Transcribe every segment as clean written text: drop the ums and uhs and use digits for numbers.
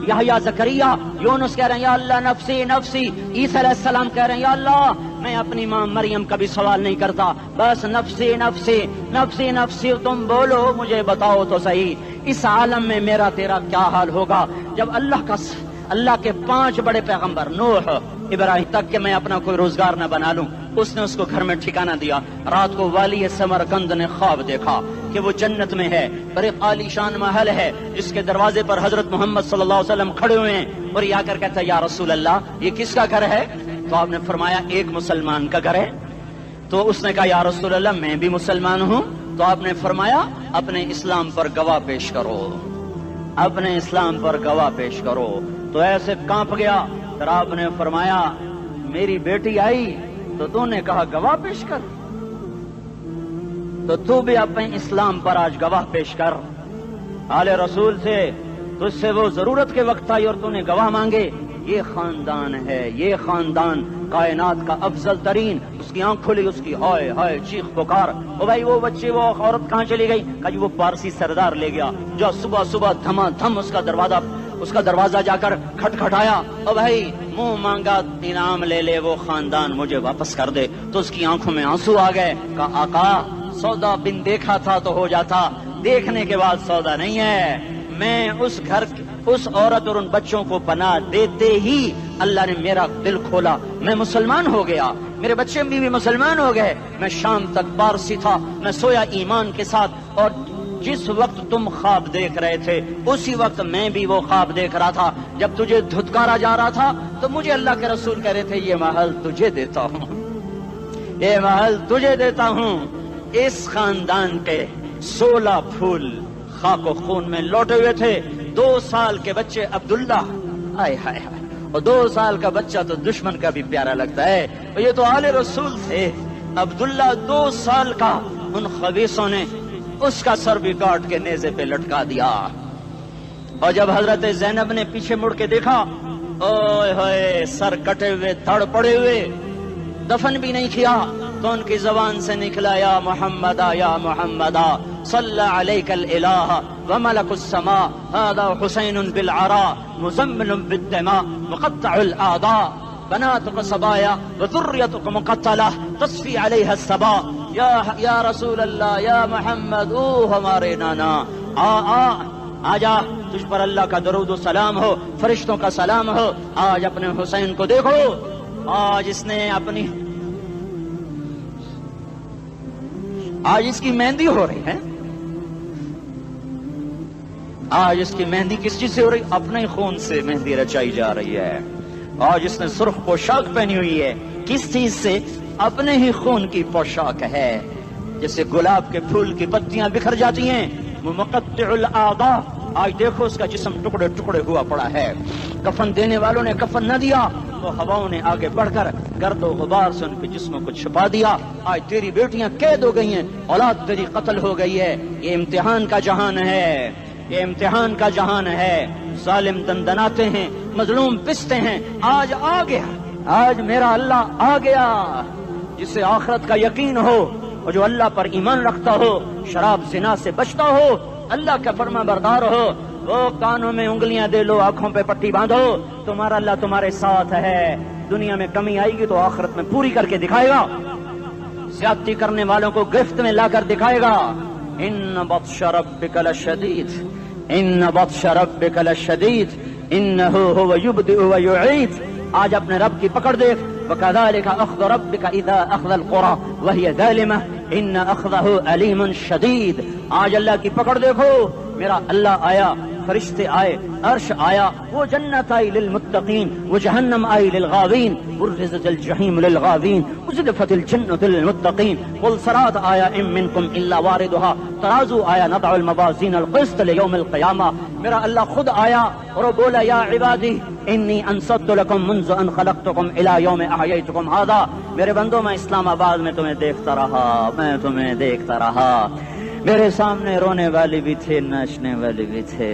یحییٰ زکریا یونس کہہ رہے ہیں یا اللہ نفسی نفسی، عیسیٰ علیہ السلام کہہ رہے ہیں یا اللہ میں اپنی ماں مریم کا بھی سوال نہیں کرتا، بس نفسی نفسی نفسی نفسی، تم بولو مجھے بتاؤ تو صحیح اس عالم میں میرا تیرا کیا حال ہوگا جب اللہ کے 5 بڑے پیغمبر نوح ابراہیم تک کہ میں اپنا کوئی روزگار نہ بنا لوں، اس نے اس کو گھر میں ٹھکانہ دیا۔ رات کو والی سمرقند نے خواب دیکھا کہ وہ جنت میں ہے، بڑے عالی شان محل ہے جس کے دروازے پر حضرت محمد صلی اللہ علیہ وسلم کھڑے ہوئے ہیں، اور یہ آ کر کہتا ہے یا رسول اللہ یہ کس کا گھر ہے؟ تو آپ نے فرمایا ایک مسلمان کا گھر ہے۔ تو اس نے کہا یا رسول اللہ میں بھی مسلمان ہوں۔ تو آپ نے فرمایا اپنے اسلام پر گواہ پیش کرو، اپنے اسلام پر گواہ پیش کرو۔ تو ایسے کانپ گیا، پھر آپ نے فرمایا میری بیٹی آئی تو تو نے کہا گواہ پیش کر، تو تو بھی اپنے اسلام پر آج گواہ پیش کر۔ آل رسول سے تجھ سے وہ ضرورت کے وقت آئی اور تو نے گواہ مانگے۔ یہ خاندان ہے، یہ خاندان کائنات کا افضل ترین۔ اس کی آنکھ کھلی، اس کی ہائے ہائے چیخ پکار، او بھائی وہ بچے وہ عورت کہاں چلی گئی؟ کہا جی وہ پارسی سردار لے گیا، جو صبح صبح دھما دھم اس کا دروازہ جا کر کھٹکھٹایا، او بھائی منہ مانگا انعام لے لے، وہ خاندان مجھے واپس کر دے۔ تو اس کی آنکھوں میں آنسو آ گئے۔ کہا آقا سودا بن دیکھا تھا تو ہو جاتا، دیکھنے کے بعد سودا نہیں ہے۔ میں اس گھر اس عورت اور ان بچوں کو پناہ دیتے ہی اللہ نے میرا دل کھولا، میں مسلمان ہو گیا، میرے بچے بھی مسلمان ہو گئے۔ میں شام تک پارسی تھا، میں سویا ایمان کے ساتھ، اور جس وقت تم خواب دیکھ رہے تھے اسی وقت میں بھی وہ خواب دیکھ رہا تھا۔ جب تجھے دھتکارا جا رہا تھا تو مجھے اللہ کے رسول کہہ رہے تھے یہ محل تجھے دیتا ہوں، یہ محل تجھے دیتا ہوں۔ اس خاندان کے 16 پھول خاک و خون میں لوٹے ہوئے تھے۔ 2 سال کے بچے عبداللہ، ہائے ہائے ہائے، اور 2 سال کا بچہ تو دشمن کا بھی پیارا لگتا ہے، اور یہ تو آل رسول تھے۔ عبداللہ 2 سال کا، ان خبیثوں نے اس کا سر بھی کاٹ کے نیزے پہ لٹکا دیا۔ اور جب حضرت زینب نے پیچھے مڑ کے دیکھا، اوئے ہوئے سر کٹے ہوئے دھڑ پڑے ہوئے، دفن بھی نہیں کیا، تو ان کی زبان سے نکلا یا محمدہ یا محمدہ صلی علیک الالہ وملک السماء هذا حسین بالعراء مزمن بالدماء مقطع الاعضاء بناتك صبايا وذريتك مقتلة تصفي عليها الصبا۔ یا رسول اللہ یا محمد، او ہمارے نانا، آ جا، تجھ پر اللہ کا درود و سلام ہو، فرشتوں کا سلام ہو۔ آج اپنے حسین کو دیکھو، آج اس نے آج اس کی مہندی ہو رہی ہے، آج اس کی مہندی کس چیز سے ہو رہی؟ اپنے خون سے مہندی رچائی جا رہی ہے۔ آج اس نے سرخ پوشاک پہنی ہوئی ہے، کس چیز سے؟ اپنے ہی خون کی پوشاک ہے۔ جیسے گلاب کے پھول کی پتیاں بکھر جاتی ہیں، وہ مقطع الاعضاء، آج دیکھو اس کا جسم ٹکڑے ٹکڑے ہوا پڑا ہے۔ کفن دینے والوں نے کفن نہ دیا تو ہواؤں نے آگے بڑھ کر گرد و غبار سے ان کے جسموں کو چھپا دیا۔ آج تیری بیٹیاں قید ہو گئی ہیں، اولاد تیری قتل ہو گئی ہے۔ یہ امتحان کا جہان ہے، یہ امتحان کا جہان ہے۔ ظالم دندناتے ہیں، مظلوم پستے ہیں۔ آج آ گیا، آج میرا اللہ آ گیا۔ جسے آخرت کا یقین ہو اور جو اللہ پر ایمان رکھتا ہو، شراب زنا سے بچتا ہو، اللہ کا فرما بردار ہو، وہ کانوں میں انگلیاں دے لو، آنکھوں پہ پٹی باندھو، تمہارا اللہ تمہارے ساتھ ہے۔ دنیا میں کمی آئے گی تو آخرت میں پوری کر کے دکھائے گا۔ زیادتی کرنے والوں کو گرفت میں لا کر دکھائے گا۔ ان بطش ربک لشدید، ان بطش ربک لشدید انہ هو یبدئ ویعید۔ آج اپنے رب کی پکڑ دیکھ، وَكَذَلِكَ أَخْذُ رَبِّكَ إِذَا أَخْذَ الْقُرَى وَهِيَ ظَالِمَةٌ إِنَّ أَخْذَهُ أَلِيمٌ شَدِيدٌ۔ آج اللہ کی پکڑ دیکھو، میرا اللہ آیا، فرشتے آئے، عرش آیا، وہ جنت آئی للمتقین، وہ جہنم آئی للغاوین، برزت الجحیم للغاوین، ازلفت الجنت للمتقین، قل صراط آیا ام منکم الا واردها، ترازو آیا نضع الموازین القسط لیوم القیامہ۔ میرا اللہ خود آیا اور بولا یا عبادی انی انصت لکم منذ ان خلقتکم الى یوم احییتکم هذا۔ میرے بندوں، میں اسلام آباد میں تمہیں دیکھتا رہا، میں تمہیں دیکھتا رہا۔ میرے سامنے رونے والی بھی تھے، ناچنے والی بھی تھے،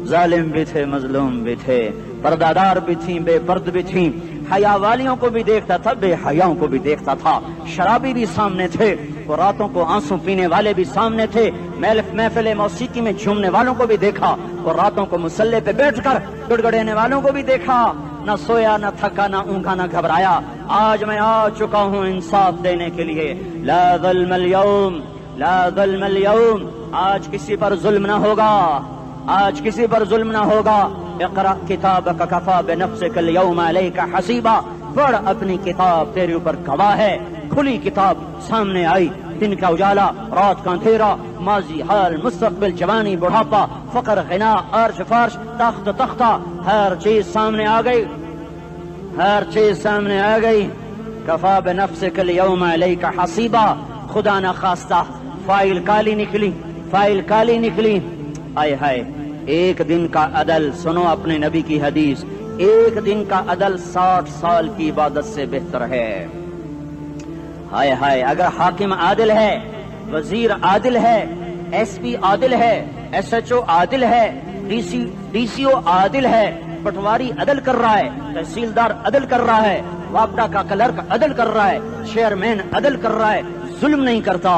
ظالم بھی تھے، مظلوم بھی تھے، پردادار بھی تھیں، بے پرد بھی تھیں، حیا والیوں کو بھی دیکھتا تھا، بے حیاؤں کو بھی دیکھتا تھا، شرابی بھی سامنے تھے، وہ راتوں کو آنسو پینے والے بھی سامنے تھے، محفل موسیقی میں جھومنے والوں کو بھی دیکھا، اور راتوں کو مصلے پہ بیٹھ کر گڑگڑانے والوں کو بھی دیکھا، نہ سویا نہ تھکا نہ اونگا نہ گھبرایا۔ آج میں آ چکا ہوں انصاف دینے کے لیے، لا ظلم اليوم، لا ظلم اليوم، آج کسی پر ظلم نہ ہوگا، آج کسی پر ظلم نہ ہوگا۔ اقرأ کتابک کفی بنفسک اليوم علیک حسیبا، پڑھ اپنی کتاب، تیرے اوپر گواہ ہے۔ کھلی کتاب سامنے آئی، دن کا اجالا، رات کا اندھیرا، ماضی حال مستقبل، جوانی بڑھاپا، فقر غنا، عرش فرش، تخت تختہ، ہر چیز سامنے آ گئی، ہر چیز سامنے آ گئی۔ کفی بنفسک اليوم علیک حسیبا، خدا نہ خواستہ فائل کالی نکلی، فائل کالی نکلی۔ آئے ہائے، ایک دن کا عدل، سنو اپنے نبی کی حدیث، ایک دن کا عدل 60 سال کی عبادت سے بہتر ہے۔ ہائے ہائے، اگر حاکم عادل ہے، وزیر عادل ہے، ایس پی عادل ہے، ایس ایچ او عادل ہے، ڈی سی او عادل ہے، پٹواری عدل کر رہا ہے، تحصیلدار عدل کر رہا ہے، وابڈا کا کلرک عدل کر رہا ہے، چیئرمین عدل کر رہا ہے، ظلم نہیں کرتا،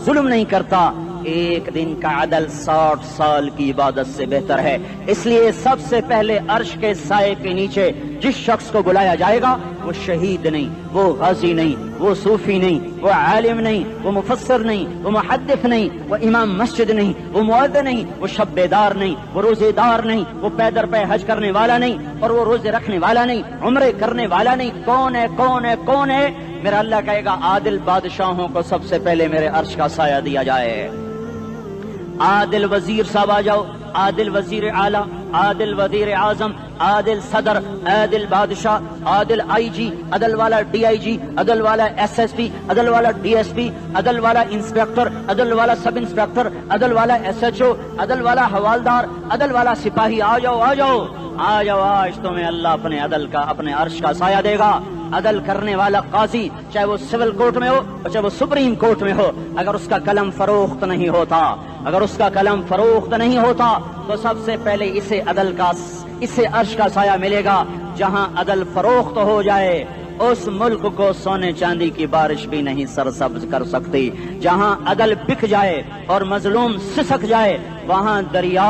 ظلم نہیں کرتا، ایک دن کا عدل 60 سال کی عبادت سے بہتر ہے۔ اس لیے سب سے پہلے عرش کے سائے کے نیچے جس شخص کو بلایا جائے گا وہ شہید نہیں، وہ غازی نہیں، وہ صوفی نہیں، وہ عالم نہیں، وہ مفسر نہیں، وہ محدث نہیں، وہ امام مسجد نہیں، وہ مؤذن نہیں، وہ شب بیدار نہیں، وہ روزے دار نہیں، وہ پیدر پہ حج کرنے والا نہیں، اور وہ روزے رکھنے والا نہیں، عمرے کرنے والا نہیں۔ کون ہے، کون ہے، کون ہے؟ میرا اللہ کہے گا عادل بادشاہوں کو سب سے پہلے میرے عرش کا سایہ دیا جائے۔ عادل وزیر صاحب آ جاؤ، عادل وزیر اعلیٰ، عادل وزیر اعظم، عادل صدر، عادل بادشاہ، عادل آئی جی، عدل والا ڈی آئی جی، عدل والا ایس ایس پی، عدل والا ڈی ایس پی، عدل والا انسپیکٹر، عدل والا سب انسپیکٹر، عدل والا ایس ایچ او، عدل والا حوالدار، عدل والا سپاہی، آ جاؤ آ جاؤ آ جاؤ، آج تمہیں اللہ اپنے عدل کا، اپنے عرش کا سایہ دے گا۔ عدل کرنے والا قاضی، چاہے وہ سول کورٹ میں ہو چاہے وہ سپریم کورٹ میں ہو، اگر اس کا قلم فروخت نہیں ہوتا، اگر اس کا قلم فروخت نہیں ہوتا تو سب سے پہلے اسے عدل کا، اسے عرش کا سایہ ملے گا۔ جہاں عدل فروخت ہو جائے اس ملک کو سونے چاندی کی بارش بھی نہیں سرسبز کر سکتی۔ جہاں عدل بک جائے اور مظلوم سسک جائے وہاں دریا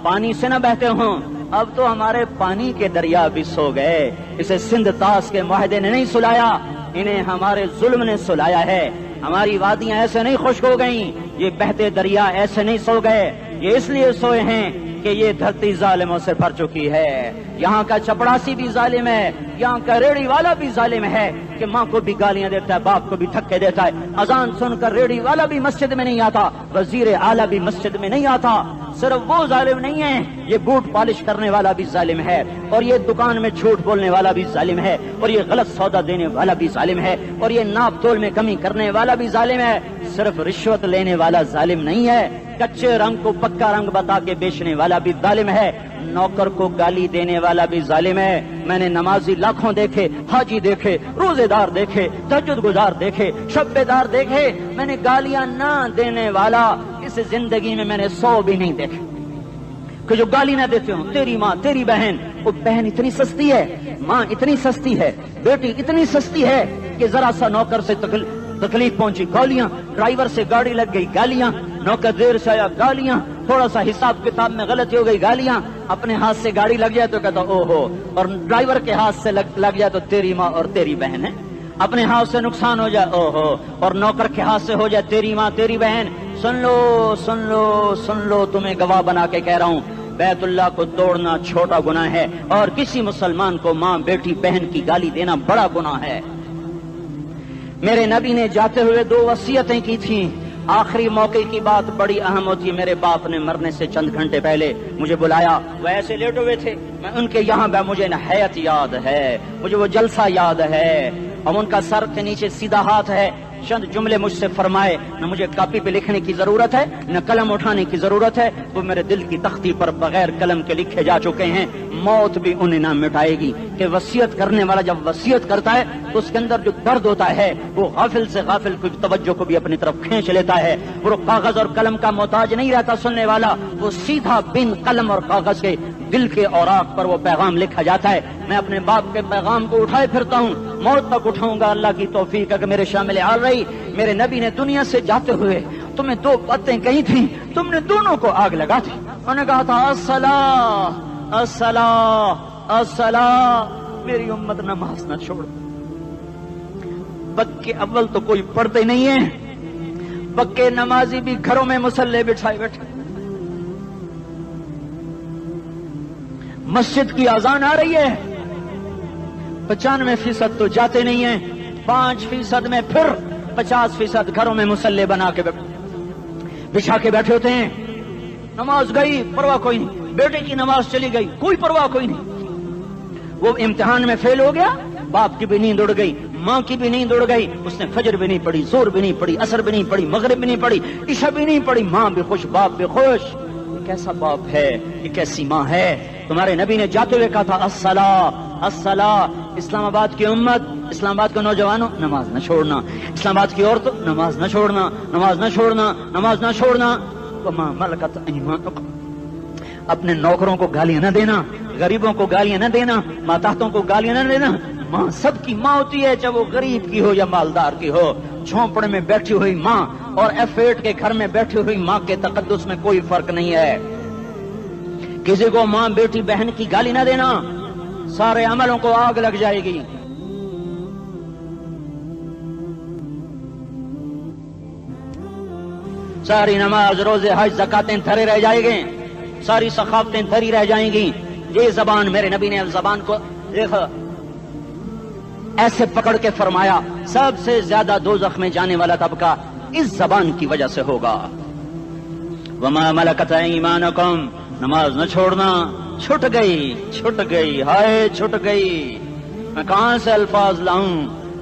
پانی سے نہ بہتے ہوں۔ اب تو ہمارے پانی کے دریا بھی سو گئے، اسے سندھ طاس کے معاہدے نے نہیں سلایا، انہیں ہمارے ظلم نے سلایا ہے۔ ہماری وادیاں ایسے نہیں خشک ہو گئیں، یہ بہتے دریا ایسے نہیں سو گئے، یہ اس لیے سوئے ہیں کہ یہ دھرتی ظالموں سے بھر چکی ہے۔ یہاں کا چپڑاسی بھی ظالم ہے، یہاں کا ریڑھی والا بھی ظالم ہے کہ ماں کو بھی گالیاں دیتا ہے، باپ کو بھی دھکے دیتا ہے۔ اذان سن کر ریڑھی والا بھی مسجد میں نہیں آتا، وزیر اعلیٰ بھی مسجد میں نہیں آتا۔ صرف وہ ظالم نہیں ہے، یہ بوٹ پالش کرنے والا بھی ظالم ہے، اور یہ دکان میں جھوٹ بولنے والا بھی ظالم ہے، اور یہ غلط سودا دینے والا بھی ظالم ہے، اور یہ ناپ تول میں کمی کرنے والا بھی ظالم ہے۔ صرف رشوت لینے والا ظالم نہیں ہے، کچے رنگ کو پکا رنگ بتا کے بیچنے والا بھی ظالم ہے، نوکر کو گالی دینے والا بھی ظالم ہے۔ میں نے نمازی لاکھوں دیکھے، حاجی دیکھے، روزے دار دیکھے، تہجد گزار دیکھے، شب بیدار دیکھے، میں نے گالیاں نہ دینے والا اس زندگی میں نے 100 بھی نہیں دیکھے کہ جو گالی نہ دیتے ہوں۔ تیری ماں، تیری بہن، وہ بہن اتنی سستی ہے، ماں اتنی سستی ہے، بیٹی اتنی سستی ہے کہ ذرا سا نوکر سے تکلیف پہنچی گالیاں، ڈرائیور سے گاڑی لگ گئی گالیاں، نوکر دیر سے آیا گالیاں، تھوڑا سا حساب کتاب میں غلطی ہو گئی گالیاں، اپنے ہاتھ سے گاڑی لگ جائے تو کہتا او ہو، اور ڈرائیور کے ہاتھ سے لگ جائے تو تیری ماں اور تیری بہن ہے، اپنے ہاتھ سے نقصان ہو جائے او ہو، اور نوکر کے ہاتھ سے ہو جائے تیری ماں تیری بہن۔ سن لو سن لو سن لو، تمہیں گواہ بنا کے کہہ رہا ہوں، بیت اللہ کو توڑنا چھوٹا گناہ ہے، اور کسی مسلمان کو ماں بیٹی بہن کی گالی دینا بڑا گناہ ہے۔ میرے نبی نے جاتے ہوئے 2 وصیتیں کی تھیں، آخری موقع کی بات بڑی اہم ہوتی ہے۔ میرے باپ نے مرنے سے چند گھنٹے پہلے مجھے بلایا، وہ ایسے لیٹے ہوئے تھے، میں ان کے یہاں مجھے نہایت یاد ہے، مجھے وہ جلسہ یاد ہے، اور ان کا سر کے نیچے سیدھا ہاتھ ہے۔ چند جملے مجھ سے فرمائے، نہ مجھے کاپی پہ لکھنے کی ضرورت ہے نہ قلم اٹھانے کی ضرورت ہے، وہ میرے دل کی تختی پر بغیر قلم کے لکھے جا چکے ہیں، موت بھی انہیں نہ مٹائے گی کہ وصیت کرنے والا جب وصیت کرتا ہے تو اس کے اندر جو درد ہوتا ہے وہ غافل سے غافل کی توجہ کو بھی اپنی طرف کھینچ لیتا ہے۔ وہ کاغذ اور قلم کا محتاج نہیں رہتا سننے والا، وہ سیدھا بن قلم اور کاغذ کے دل کے اوراق پر وہ پیغام لکھا جاتا ہے. میں اپنے باپ کے پیغام کو اٹھائے پھرتا ہوں, موت تک اٹھاؤں گا. اللہ کی توفیق ہے کہ میرے شامل حال رہی. میرے نبی نے دنیا سے جاتے ہوئے تمہیں دو باتیں کہی تھیں, تم نے دونوں کو آگ لگا دی. انہوں نے کہا تھا الصلاۃ الصلاۃ الصلاۃ, میری امت نماز نہ چھوڑ. پکے اول تو کوئی پڑھتے نہیں ہے, پکے نمازی بھی گھروں میں مصلے بٹھائے بیٹھے. مسجد کی اذان آ رہی ہے, 95% تو جاتے نہیں ہیں, 5% میں پھر 50% گھروں میں مصلے بنا کے بچھا کے بیٹھے ہوتے ہیں. نماز گئی پرواہ کوئی نہیں, بیٹے کی نماز چلی گئی کوئی پرواہ کوئی نہیں. وہ امتحان میں فیل ہو گیا, باپ کی بھی نیند اڑ گئی, ماں کی بھی نیند اڑ گئی, اس نے فجر بھی نہیں پڑھی, زور بھی نہیں پڑھی, عصر بھی نہیں پڑھی, مغرب بھی نہیں پڑھی, عشاء بھی نہیں پڑھی. ماں بھی خوش, باپ بھی خوش. یہ کیسا باپ ہے, یہ کیسی ماں ہے. تمہارے نبی نے جاتے ہوئے کہا تھا الصلاۃ الصلاۃ. اسلام آباد کی امت, اسلام آباد کے نوجوانوں, نماز نہ چھوڑنا. اسلام آباد کی عورتوں, نماز نہ چھوڑنا, نماز نہ چھوڑنا, نماز نہ چھوڑنا. وما ملکت ایمانکم, اپنے نوکروں کو گالیاں نہ دینا, غریبوں کو گالیاں نہ دینا, ماتحتوں کو گالیاں نہ دینا. ماں سب کی ماں ہوتی ہے, چاہے وہ غریب کی ہو یا مالدار کی ہو. جھونپڑے میں بیٹھی ہوئی ماں اور F8 کے گھر میں بیٹھی ہوئی ماں کے تقدس میں کوئی فرق نہیں ہے. کسی کو ماں بیٹی بہن کی گالی نہ دینا, سارے عملوں کو آگ لگ جائے گی. ساری نماز, روزے, حج, زکاتیں دھرے رہ جائیں گے, ساری ثقافتیں دھری رہ جائیں گی. یہ زبان, میرے نبی نے زبان کو دیکھا ایسے پکڑ کے فرمایا سب سے زیادہ دوزخ میں جانے والا طبقہ اس زبان کی وجہ سے ہوگا. وما ملکت ایمانکم, نماز نہ چھوڑنا. چھٹ گئی ہائے چھٹ گئی. میں کہاں سے الفاظ لاؤں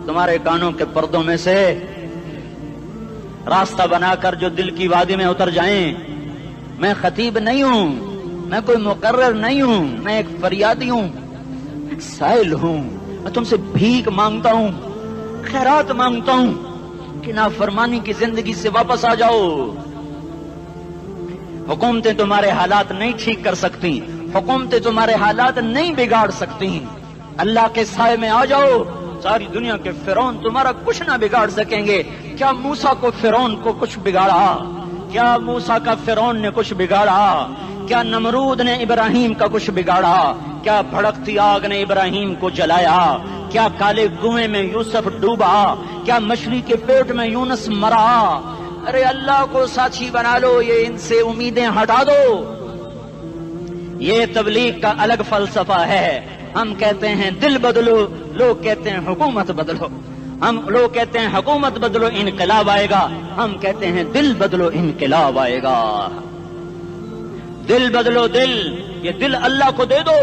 تمہارے کانوں کے پردوں میں سے, راستہ بنا کر جو دل کی وادی میں اتر جائیں. میں خطیب نہیں ہوں, میں کوئی مقرر نہیں ہوں, میں ایک فریادی ہوں, ایک سائل ہوں. میں تم سے بھیک مانگتا ہوں, خیرات مانگتا ہوں کہ نافرمانی کی زندگی سے واپس آ جاؤ. حکومتیں تمہارے حالات نہیں ٹھیک کر سکتی, حکومتیں تمہارے حالات نہیں بگاڑ سکتی. اللہ کے سائے میں آ جاؤ. ساری دنیا کے فرعون تمہارا کچھ نہ بگاڑ سکیں گے. کیا موسیٰ کو فرعون کو کچھ بگاڑا؟ کیا موسیٰ کا فرعون نے کچھ بگاڑا؟ کیا نمرود نے ابراہیم کا کچھ بگاڑا؟ کیا بھڑکتی آگ نے ابراہیم کو جلایا؟ کیا کالے کنویں میں یوسف ڈوبا؟ کیا مچھلی کے پیٹ میں یونس مرا؟ ارے اللہ کو ساتھی بنا لو, یہ ان سے امیدیں ہٹا دو. یہ تبلیغ کا الگ فلسفہ ہے. ہم کہتے ہیں دل بدلو, لوگ کہتے ہیں حکومت بدلو. لوگ کہتے ہیں حکومت بدلو انقلاب آئے گا, ہم کہتے ہیں دل بدلو انقلاب آئے گا. دل بدلو, دل, یہ دل اللہ کو دے دو.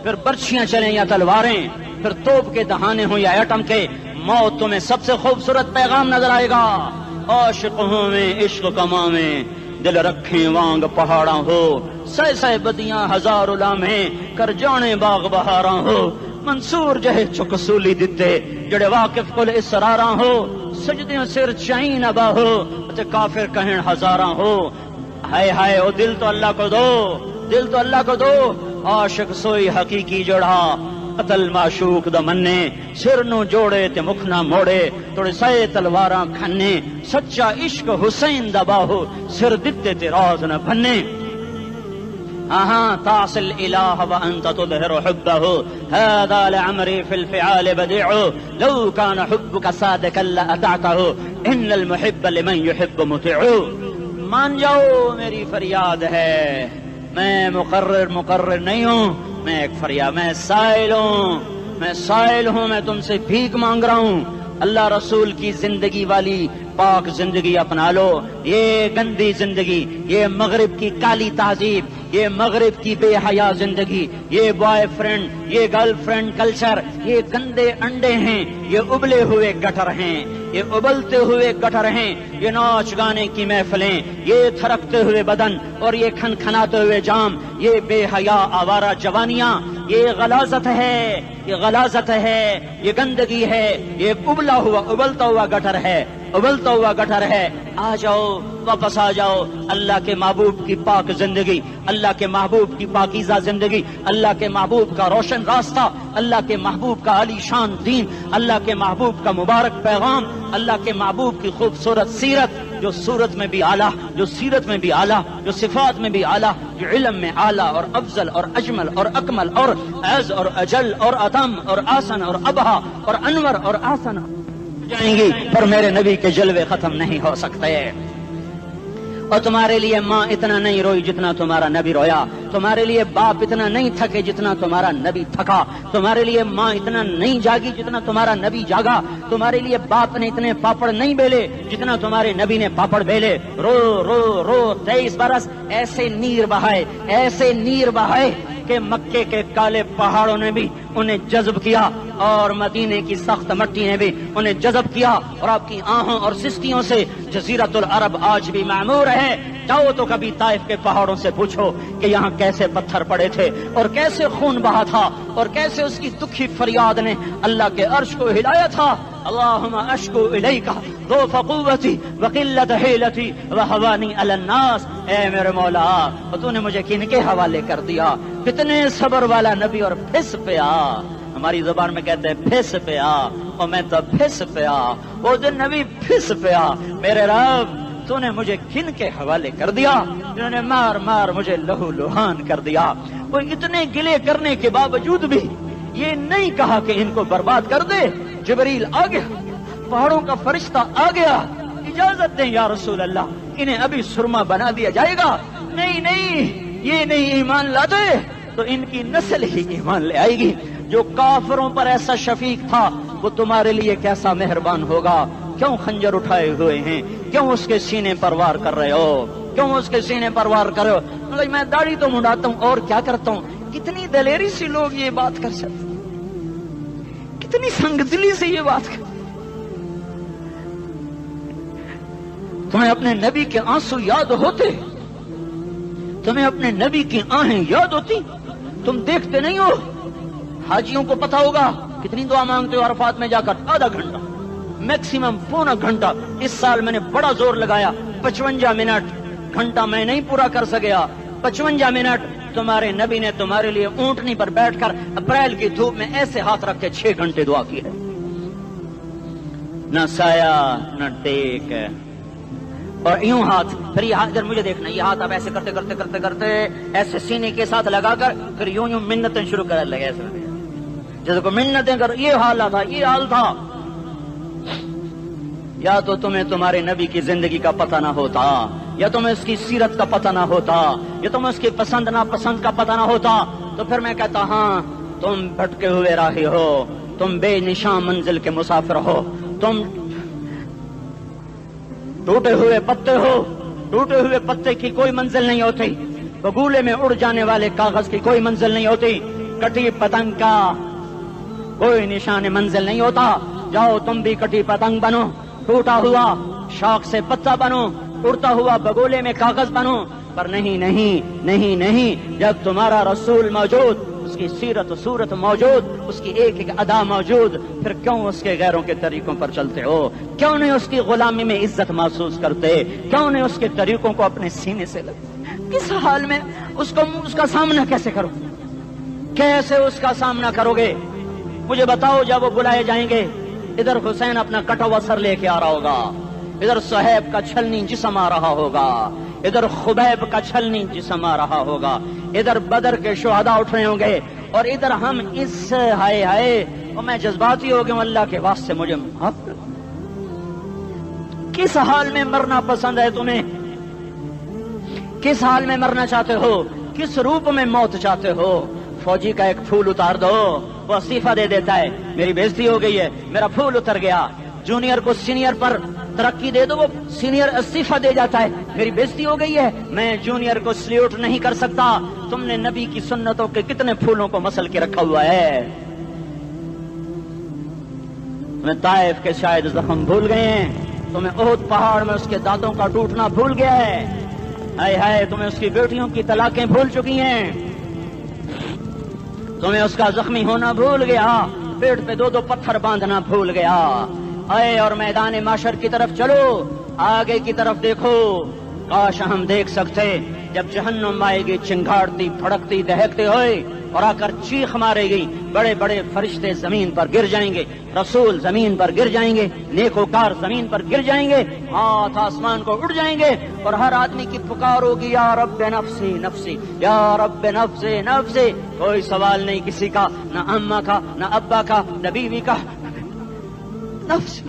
پھر برچیاں چلیں یا تلواریں, پھر توپ کے دہانے ہوں یا ایٹم کے, موت تمہیں سب سے خوبصورت پیغام نظر آئے گا. عاشق ہوں میں عشق کما میں, دل رکھیں وانگ پہاڑاں ہو, سہ بدیاں ہزار لامیں کر جانے باغ بہاراں ہو. منصور جہے چکسولی دتے جڑے واقف کل اسراراں ہو, سجدیاں سر چائیں نبا ہو تے کافر کہیں ہزاراں ہو. ہائے ہائے او دل تو اللہ کو دو, دل تو اللہ کو دو. عاشق سوئی حقیقی جڑا, قتل معشوق دا مننے, سر نو جوڑے تے مکھ نہ موڑے, توڑے سائے تلواراں کھنے. سچا عشق حسین دا باہو, سر دتے تے راز نہ بھنے. تعصي الإله وأنت تظهر حبه, هذا لعمري في الفعال بديع, لو كان حبك صادقا لأطعته, إن المحب لمن يحب مطيع. مان جاؤ میری فریاد ہے, میں مقرر نہیں ہوں, میں ایک فریاد, میں سائل ہوں, میں تم سے بھیک مانگ رہا ہوں. اللہ رسول کی زندگی والی پاک زندگی اپنا لو. یہ گندی زندگی, یہ مغرب کی کالی تہذیب, یہ مغرب کی بے حیا زندگی, یہ بوائے فرینڈ, یہ گرل فرینڈ کلچر, یہ گندے انڈے ہیں, یہ ابلے ہوئے گٹر ہیں, یہ ابلتے ہوئے گٹر ہیں. یہ ناچ گانے کی محفلیں, یہ تھرکتے ہوئے بدن اور یہ کھنکھناتے ہوئے جام, یہ بے حیا آوارہ جوانیاں یہ غلاظت ہے، یہ غلاظت ہے، یہ گندگی ہے، یہ ابلتا ہوا گٹر ہے، ابلتا ہوا گٹر ہے۔ آ جاؤ، واپس آ جاؤ، اللہ کے محبوب کی پاک زندگی، اللہ کے محبوب کی پاکیزہ زندگی، اللہ کے محبوب کا روشن راستہ، اللہ کے محبوب کا عالی شان دین، اللہ کے محبوب کا مبارک پیغام، اللہ کے محبوب کی خوبصورت سیرت، جو صورت میں بھی اعلیٰ، جو سیرت میں بھی اعلیٰ، جو صفات میں بھی اعلیٰ، جو علم میں اعلیٰ اور افضل اور اجمل اور اکمل اور اعز اور اجل اور اتم اور آسن اور ابہا اور انور اور آسن جائیں گی، پر میرے نبی کے جلوے ختم نہیں ہو سکتے۔ اور تمہارے لیے ماں اتنا نہیں روئی جتنا تمہارا نبی رویا، تمہارے لیے باپ اتنا نہیں تھکے جتنا تمہارا نبی تھکا، تمہارے لیے ماں اتنا نہیں جاگی جتنا تمہارا نبی جاگا، تمہارے لیے باپ نے اتنے پاپڑ نہیں بیلے جتنا تمہارے نبی نے پاپڑ بیلے۔ رو رو رو 23 برس ایسے نیر بہائے، ایسے نیر بہائے کہ مکے کے کالے پہاڑوں نے بھی انہیں جذب کیا اور مدینے کی سخت مٹی نے بھی انہیں جذب کیا، اور آپ کی آہوں اور سستیوں سے جزیرت العرب آج بھی معمور ہے۔ جاؤ تو کبھی طائف کے پہاڑوں سے پوچھو کہ یہاں کیسے پتھر پڑے تھے اور کیسے خون بہا تھا اور کیسے اس کی دکھی فریاد نے اللہ کے عرش کو ہلایا تھا۔ اللہم اشکو الیک ضعف قوتی وقلت حیلتی وہوانی علی الناس۔ اے میرے مولا، تو نے مجھے کن کے حوالے کر دیا؟ کتنے صبر والا نبی اور پھس پیا، ہماری زبان میں کہتے ہیں پھس پیا، اور میں تو پھس پیا، وہ جو نبی پھس پیا۔ میرے رب، تو نے مجھے کن کے حوالے کر دیا جنہوں نے مار مار مجھے لہو لہان کر دیا؟ وہ اتنے گلے کرنے کے باوجود بھی یہ نہیں کہا کہ ان کو برباد کر دے۔ جبریل آ گیا، پہاڑوں کا فرشتہ آ گیا، اجازت دیں یا رسول اللہ، انہیں ابھی سرما بنا دیا جائے گا۔ نہیں نہیں، یہ نہیں ایمان لاتے تو ان کی نسل ہی ایمان لے آئے گی۔ جو کافروں پر ایسا شفیق تھا وہ تمہارے لیے کیسا مہربان ہوگا۔ کیوں خنجر اٹھائے ہوئے ہیں؟ کیوں اس کے سینے پر وار کر رہے ہو؟ کیوں اس کے سینے پر وار کر رہے ہو؟ میں داڑھی تو منڈاتا ہوں اور کیا کرتا ہوں۔ کتنی دلیری سے لوگ یہ بات کر سکتے، کتنی سنگدلی سے یہ بات کر۔ تمہیں اپنے نبی کے آنسو یاد ہوتے؟ تمہیں اپنے نبی کی آہیں یاد ہوتی؟ تم دیکھتے نہیں ہو؟ حاجیوں کو پتا ہوگا کتنی دعا مانگتے ہو عرفات میں جا کر؟ آدھا گھنٹہ، میکسیمم پونا گھنٹہ۔ اس سال میں نے بڑا زور لگایا، 55 منٹ، گھنٹہ میں نہیں پورا کر سکیا، 55 منٹ تمہارے نبی نے تمہارے لیے اونٹنی پر بیٹھ کر اپریل کی دھوپ میں ایسے ہاتھ رکھ کے 6 گھنٹے دعا کی ہے۔ نہ سایہ نہ ٹیک، اور یوں ہاتھ، پھر یہ ہاتھ ادھر مجھے دیکھنا، یہ ہاتھ آپ ایسے کرتے کرتے کرتے کرتے ایسے سینے کے ساتھ لگا کر پھر یوں یوں منتیں شروع کر لگے، ایسے جیسے کو منتیں کر۔ یہ حال تھا، یہ حال تھا۔ یا تو تمہیں تمہارے نبی کی زندگی کا پتہ نہ ہوتا، یا تمہیں اس کی سیرت کا پتہ نہ ہوتا، یا تمہیں اس کی پسند ناپسند کا پتہ نہ ہوتا، تو پھر میں کہتا ہاں تم بھٹکے ہوئے راہی ہو، تم بے نشان منزل کے مسافر ہو، تم ٹوٹے ہوئے پتے ہو۔ ٹوٹے ہوئے پتے کی کوئی منزل نہیں ہوتی، بگولے میں اڑ جانے والے کاغذ کی کوئی منزل نہیں ہوتی، کٹی پتنگ کا کوئی نشان منزل نہیں ہوتا۔ جاؤ تم بھی کٹی پتنگ بنو، ٹوٹا ہوا شاخ سے پتا بنو، اڑتا ہوا بگولے میں کاغذ بنو، پر نہیں نہیں نہیں نہیں، جب تمہارا رسول موجود، اس کی سیرت و صورت موجود، اس کی ایک ایک ادا موجود، پھر کیوں اس کے غیروں کے طریقوں پر چلتے ہو؟ کیوں نہیں اس کی غلامی میں عزت محسوس کرتے؟ کیوں نہیں اس کے طریقوں کو اپنے سینے سے لگتے؟ کس حال میں اس کا سامنا کیسے کرو؟ کیسے اس کا سامنا کرو گے؟ مجھے بتاؤ، جب وہ بلائے جائیں گے، ادھر حسین اپنا کٹا ہوا سر لے کے آ رہا ہوگا، ادھر صہیب کا چھلنی جسم آ رہا ہوگا، ادھر خبیب کا چھلنی جسم آ رہا ہوگا، ادھر بدر کے شہداء اٹھ رہے ہوں گے، اور ادھر ہم اس ہائے ہائے، اور میں جذباتی ہو گیا، اللہ کے واسطے مجھے معاف کر۔ کس حال میں مرنا پسند ہے تمہیں؟ کس حال میں مرنا چاہتے ہو؟ کس روپ میں موت چاہتے ہو؟ فوجی کا ایک پھول اتار دو، وہ استعفیٰ دے دیتا ہے، میری بےزتی ہو گئی ہے، میرا پھول اتر گیا۔ جونیئر کو سینئر پر ترقی دے دو، وہ سینئر استعفیٰ دے جاتا ہے، میری بےزتی ہو گئی ہے، میں جونیئر کو سلیوٹ نہیں کر سکتا۔ تم نے نبی کی سنتوں کے کتنے پھولوں کو مسل کے رکھا ہوا ہے؟ تمہیں طائف کے شاید زخم بھول گئے ہیں، تمہیں احد پہاڑ میں اس کے دانتوں کا ٹوٹنا بھول گیا ہے، ہائے ہائے تمہیں اس کی بیٹیوں کی طلاقیں بھول چکی ہیں، تمہیں اس کا زخمی ہونا بھول گیا، پیٹ پہ 2 پتھر باندھنا بھول گیا۔ اے اور میدان معاشر کی طرف چلو، آگے کی طرف دیکھو۔ کاش ہم دیکھ سکتے جب جہنم آئے گی چنگاڑتی پھڑکتی دہکتے ہوئے اور آ کر چیخ مارے گی، بڑے بڑے فرشتے زمین پر گر جائیں گے، رسول زمین پر گر جائیں گے، نیکوکار زمین پر گر جائیں گے، ہاتھ آسمان کو اڑ جائیں گے، اور ہر آدمی کی پکار ہوگی یا رب نفسی نفسی، یا رب نفسی نفسی۔ کوئی سوال نہیں کسی کا، نہ اماں کا، نہ ابا کا، نہ بیوی کا، نفس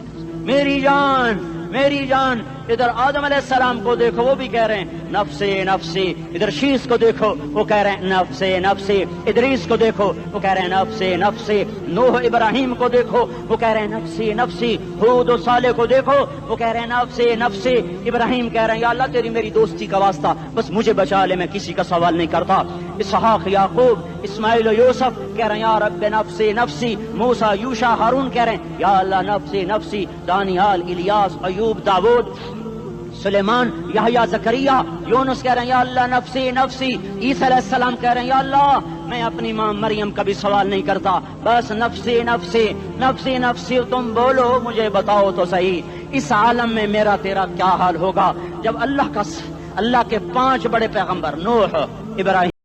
میری جان میری جان۔ ادھر آدم علیہ السلام کو دیکھو، وہ بھی کہہ رہے ہیں نفسی نفسی۔ ادھر شیس کو دیکھو، وہ کہہ رہے ہیں نفسی نفسی۔ ادریس کو دیکھو، وہ کہہ رہے ہیں نفسی نفسی۔ نوح ابراہیم کو دیکھو، وہ کہہ رہے ہیں نفسی نفسی۔ ہود و صالح کو دیکھو، وہ کہہ رہے ہیں نفسی نفسی۔ ابراہیم کہہ رہے ہیں یا اللہ تیری میری دوستی کا واسطہ، بس مجھے بچا لے، میں کسی کا سوال نہیں کرتا۔ اسحاق، یعقوب، اسماعیل و یوسف کہہ رہے ہیں یا رب نفسی نفسی۔ موسیٰ، یوشع، ہارون کہہ رہے ہیں یا اللہ نفسی نفسی۔ دانیال، الیاس، ایوب، داؤد، سلیمان، یحییٰ، زکریا، یونس کہہ رہے ہیں یا اللہ نفسی نفسی۔ عیسیٰ علیہ السلام کہہ رہے ہیں یا اللہ میں اپنی ماں مریم کا بھی سوال نہیں کرتا، بس نفسی نفسی نفسی نفسی۔ تم بولو، مجھے بتاؤ تو صحیح، اس عالم میں میرا تیرا کیا حال ہوگا جب اللہ کے 5 بڑے پیغمبر نوح، ابراہیم